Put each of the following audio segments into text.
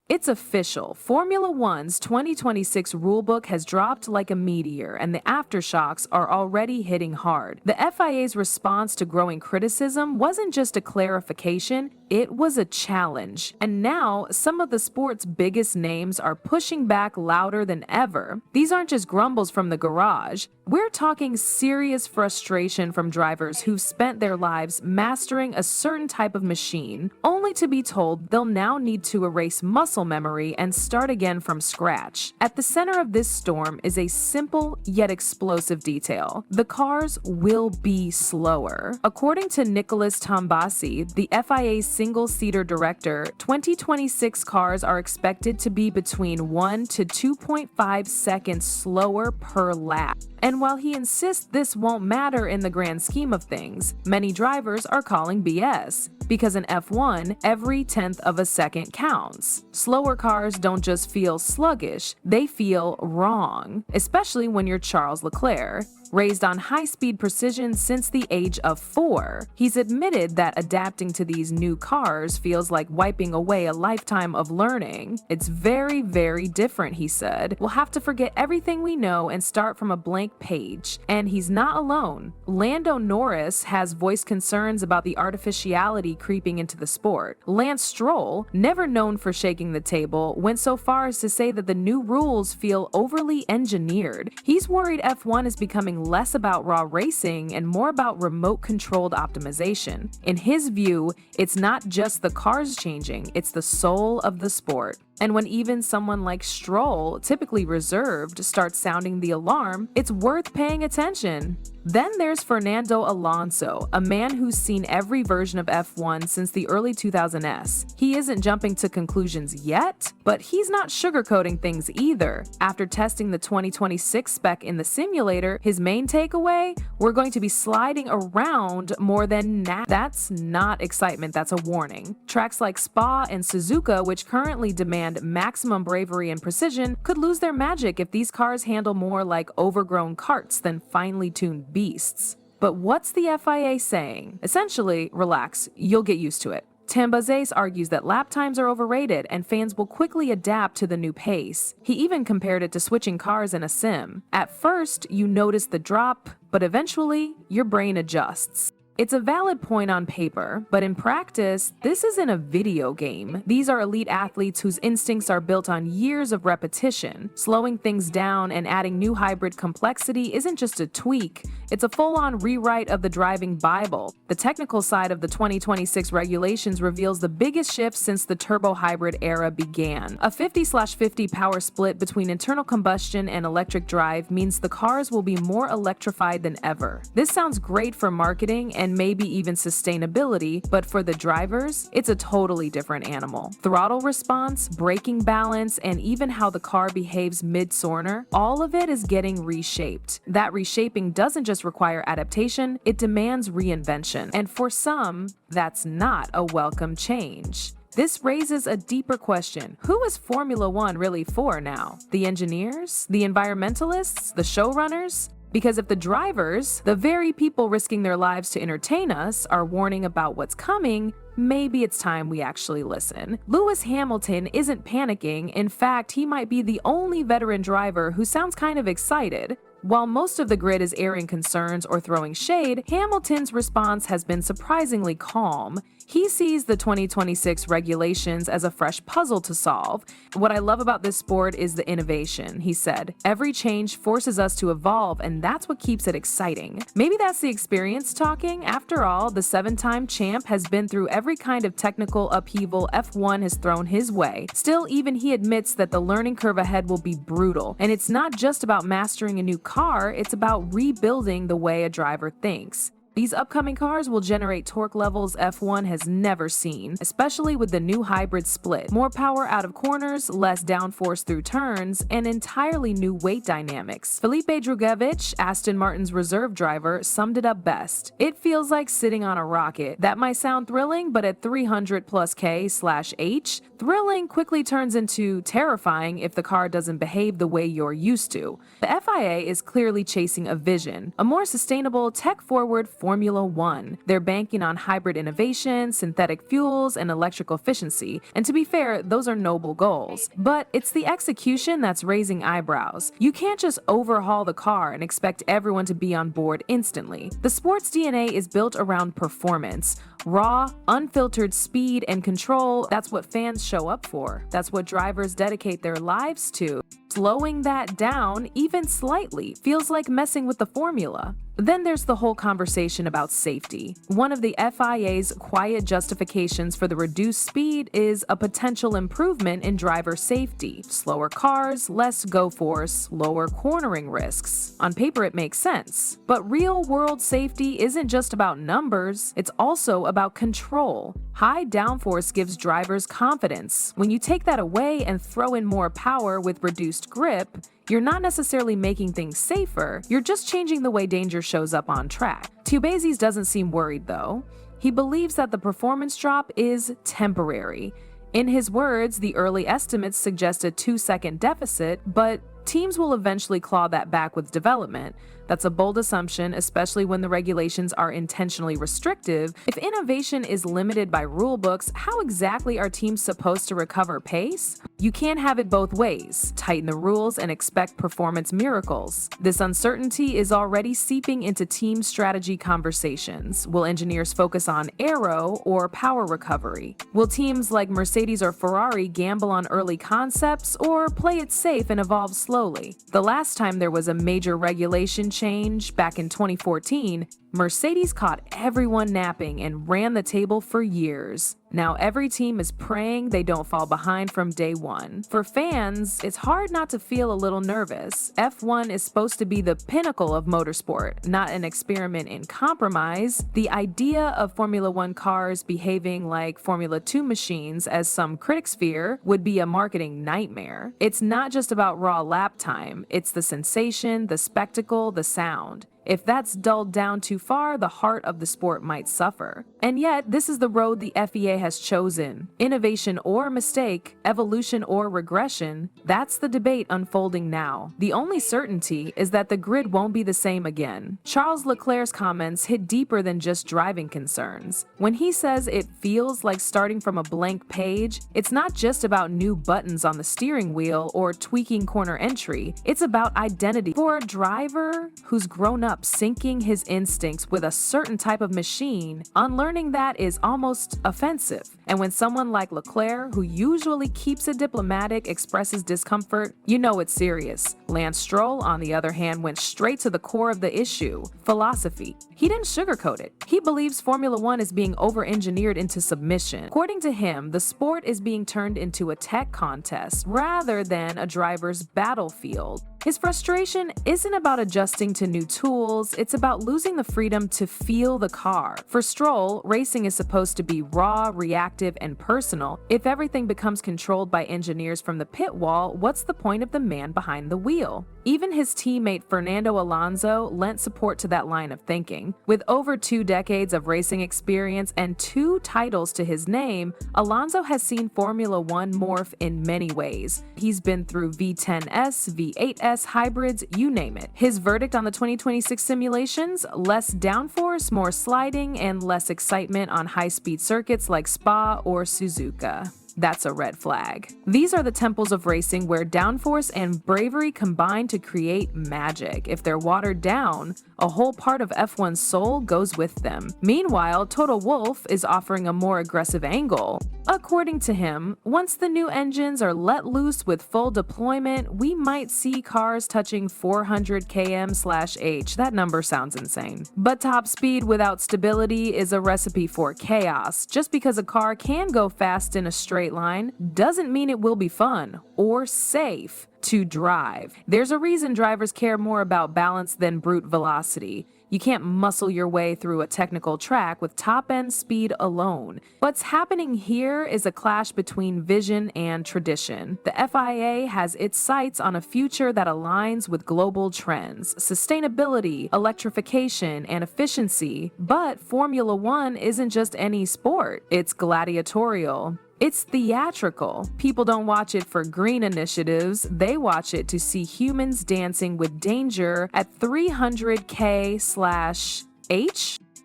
It's official. Formula One's 2026 rulebook has dropped like a meteor, and the aftershocks are already hitting hard. The FIA's response to growing criticism wasn't just a clarification, it was a challenge. And now, some of the sport's biggest names are pushing back louder than ever. These aren't just grumbles from the garage. We're talking serious frustration from drivers who've spent their lives mastering a certain type of machine, only to be told they'll now need to erase muscle memory and start again from scratch. At the center of this storm is a simple yet explosive detail. The cars will be slower. According to Nicholas Tombasi, the FIA's single-seater director, 2026 cars are expected to be between 1 to 2.5 seconds slower per lap. And while he insists this won't matter in the grand scheme of things, many drivers are calling BS. Because in F1, every tenth of a second counts. Slower cars don't just feel sluggish, they feel wrong, especially when you're Charles Leclerc. Raised on high-speed precision since the age of 4, he's admitted that adapting to these new cars feels like wiping away a lifetime of learning. It's very, very different, he said. We'll have to forget everything we know and start from a blank page. And he's not alone. Lando Norris has voiced concerns about the artificiality creeping into the sport. Lance Stroll, never known for shaking the table, went so far as to say that the new rules feel overly engineered. He's worried F1 is becoming less about raw racing and more about remote-controlled optimization. In his view, it's not just the cars changing, it's the soul of the sport. And when even someone like Stroll, typically reserved, starts sounding the alarm, it's worth paying attention. Then there's Fernando Alonso, a man who's seen every version of F1 since the early 2000s. He isn't jumping to conclusions yet, but he's not sugarcoating things either. After testing the 2026 spec in the simulator, his main takeaway? We're going to be sliding around more than That's not excitement, that's a warning. Tracks like Spa and Suzuka, which currently demand maximum bravery and precision, could lose their magic if these cars handle more like overgrown carts than finely tuned beasts. But what's the FIA saying? Essentially, relax, you'll get used to it. Tambazes argues that lap times are overrated and fans will quickly adapt to the new pace. He even compared it to switching cars in a sim. At first, you notice the drop, but eventually, your brain adjusts. It's a valid point on paper, but in practice, this isn't a video game. These are elite athletes whose instincts are built on years of repetition. Slowing things down and adding new hybrid complexity isn't just a tweak, it's a full-on rewrite of the driving Bible. The technical side of the 2026 regulations reveals the biggest shift since the turbo hybrid era began. A 50/50 power split between internal combustion and electric drive means the cars will be more electrified than ever. This sounds great for marketing and maybe even sustainability, but for the drivers, it's a totally different animal. Throttle response, braking balance, and even how the car behaves mid-sorter, all of it is getting reshaped. That reshaping doesn't just require adaptation, it demands reinvention. And for some, that's not a welcome change. This raises a deeper question. Who is Formula One really for now? The engineers? The environmentalists? The showrunners? Because if the drivers, the very people risking their lives to entertain us, are warning about what's coming, maybe it's time we actually listen. Lewis Hamilton isn't panicking. In fact, he might be the only veteran driver who sounds kind of excited. While most of the grid is airing concerns or throwing shade, Hamilton's response has been surprisingly calm. He sees the 2026 regulations as a fresh puzzle to solve. What I love about this sport is the innovation, he said. Every change forces us to evolve, and that's what keeps it exciting. Maybe that's the experience talking. After all, the 7-time champ has been through every kind of technical upheaval F1 has thrown his way. Still, even he admits that the learning curve ahead will be brutal. And it's not just about mastering a new car, it's about rebuilding the way a driver thinks. These upcoming cars will generate torque levels F1 has never seen, especially with the new hybrid split. More power out of corners, less downforce through turns, and entirely new weight dynamics. Felipe Drugovich, Aston Martin's reserve driver, summed it up best. It feels like sitting on a rocket. That might sound thrilling, but at 300+ K/H, thrilling quickly turns into terrifying if the car doesn't behave the way you're used to. The FIA is clearly chasing a vision, a more sustainable, tech-forward Formula One. They're banking on hybrid innovation, synthetic fuels, and electrical efficiency. And to be fair, those are noble goals. But it's the execution that's raising eyebrows. You can't just overhaul the car and expect everyone to be on board instantly. The sport's DNA is built around performance. Raw, unfiltered speed and control, that's what fans show up for. That's what drivers dedicate their lives to. Slowing that down, even slightly, feels like messing with the formula. Then there's the whole conversation about safety. One of the FIA's quiet justifications for the reduced speed is a potential improvement in driver safety. Slower cars, less go-force, lower cornering risks. On paper, it makes sense. But real-world safety isn't just about numbers, it's also about control. High downforce gives drivers confidence. When you take that away and throw in more power with reduced grip, you're not necessarily making things safer, you're just changing the way danger shows up on track. Tubazis doesn't seem worried though. He believes that the performance drop is temporary. In his words, the early estimates suggest a 2-second deficit, but teams will eventually claw that back with development. That's a bold assumption, especially when the regulations are intentionally restrictive. If innovation is limited by rulebooks, how exactly are teams supposed to recover pace? You can't have it both ways. Tighten the rules and expect performance miracles. This uncertainty is already seeping into team strategy conversations. Will engineers focus on aero or power recovery? Will teams like Mercedes or Ferrari gamble on early concepts or play it safe and evolve slowly? The last time there was a major regulation change, back in 2014, Mercedes caught everyone napping and ran the table for years. Now every team is praying they don't fall behind from day one. For fans, it's hard not to feel a little nervous. F1 is supposed to be the pinnacle of motorsport, not an experiment in compromise. The idea of Formula One cars behaving like Formula 2 machines, as some critics fear, would be a marketing nightmare. It's not just about raw lap time, it's the sensation, the spectacle, the sound. If that's dulled down too far, the heart of the sport might suffer. And yet, this is the road the FIA has chosen. Innovation or mistake, evolution or regression, that's the debate unfolding now. The only certainty is that the grid won't be the same again. Charles Leclerc's comments hit deeper than just driving concerns. When he says it feels like starting from a blank page, it's not just about new buttons on the steering wheel or tweaking corner entry. It's about identity. For a driver who's grown up syncing his instincts with a certain type of machine, unlearning that is almost offensive. And when someone like Leclerc, who usually keeps it diplomatic, expresses discomfort, you know it's serious. Lance Stroll, on the other hand, went straight to the core of the issue: philosophy. He didn't sugarcoat it. He believes Formula One is being over-engineered into submission. According to him, the sport is being turned into a tech contest rather than a driver's battlefield. His frustration isn't about adjusting to new tools, it's about losing the freedom to feel the car. For Stroll, racing is supposed to be raw, reactive, and personal. If everything becomes controlled by engineers from the pit wall, what's the point of the man behind the wheel? Even his teammate Fernando Alonso lent support to that line of thinking. With over 2 decades of racing experience and 2 titles to his name, Alonso has seen Formula One morph in many ways. He's been through V10S, V8S, hybrids, you name it. His verdict on the 2026 simulations: less downforce, more sliding, and less excitement on high-speed circuits like Spa or Suzuka. That's a red flag. These are the temples of racing where downforce and bravery combine to create magic. If they're watered down, a whole part of F1's soul goes with them. Meanwhile, Toto Wolff is offering a more aggressive angle. According to him, once the new engines are let loose with full deployment, we might see cars touching 400 km/h. That number sounds insane. But top speed without stability is a recipe for chaos. Just because a car can go fast in a straight line doesn't mean it will be fun or safe to drive. There's a reason drivers care more about balance than brute velocity. You can't muscle your way through a technical track with top-end speed alone. What's happening here is a clash between vision and tradition. The FIA has its sights on a future that aligns with global trends, sustainability, electrification, and efficiency. But Formula One isn't just any sport. It's gladiatorial. It's theatrical. People don't watch it for green initiatives, they watch it to see humans dancing with danger at 300 km/h.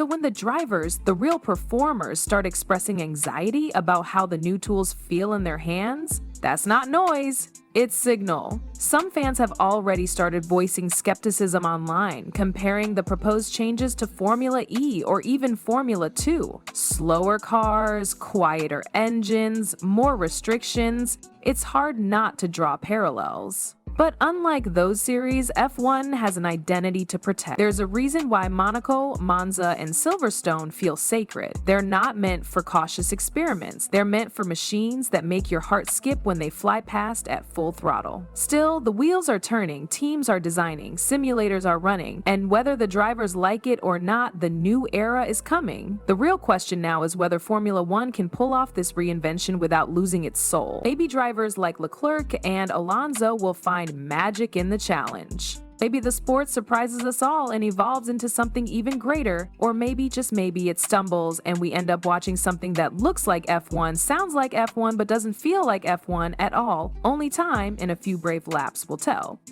So when the drivers, the real performers, start expressing anxiety about how the new tools feel in their hands, that's not noise, it's signal. Some fans have already started voicing skepticism online, comparing the proposed changes to Formula E or even Formula 2. Slower cars, quieter engines, more restrictions. It's hard not to draw parallels. But unlike those series, F1 has an identity to protect. There's a reason why Monaco, Monza, and Silverstone feel sacred. They're not meant for cautious experiments. They're meant for machines that make your heart skip when they fly past at full throttle. Still, the wheels are turning, teams are designing, simulators are running, and whether the drivers like it or not, the new era is coming. The real question now is whether Formula 1 can pull off this reinvention without losing its soul. Maybe drivers like Leclerc and Alonso will find magic in the challenge. Maybe the sport surprises us all and evolves into something even greater, or maybe, just maybe, it stumbles and we end up watching something that looks like F1, sounds like F1, but doesn't feel like F1 at all. Only time and a few brave laps will tell.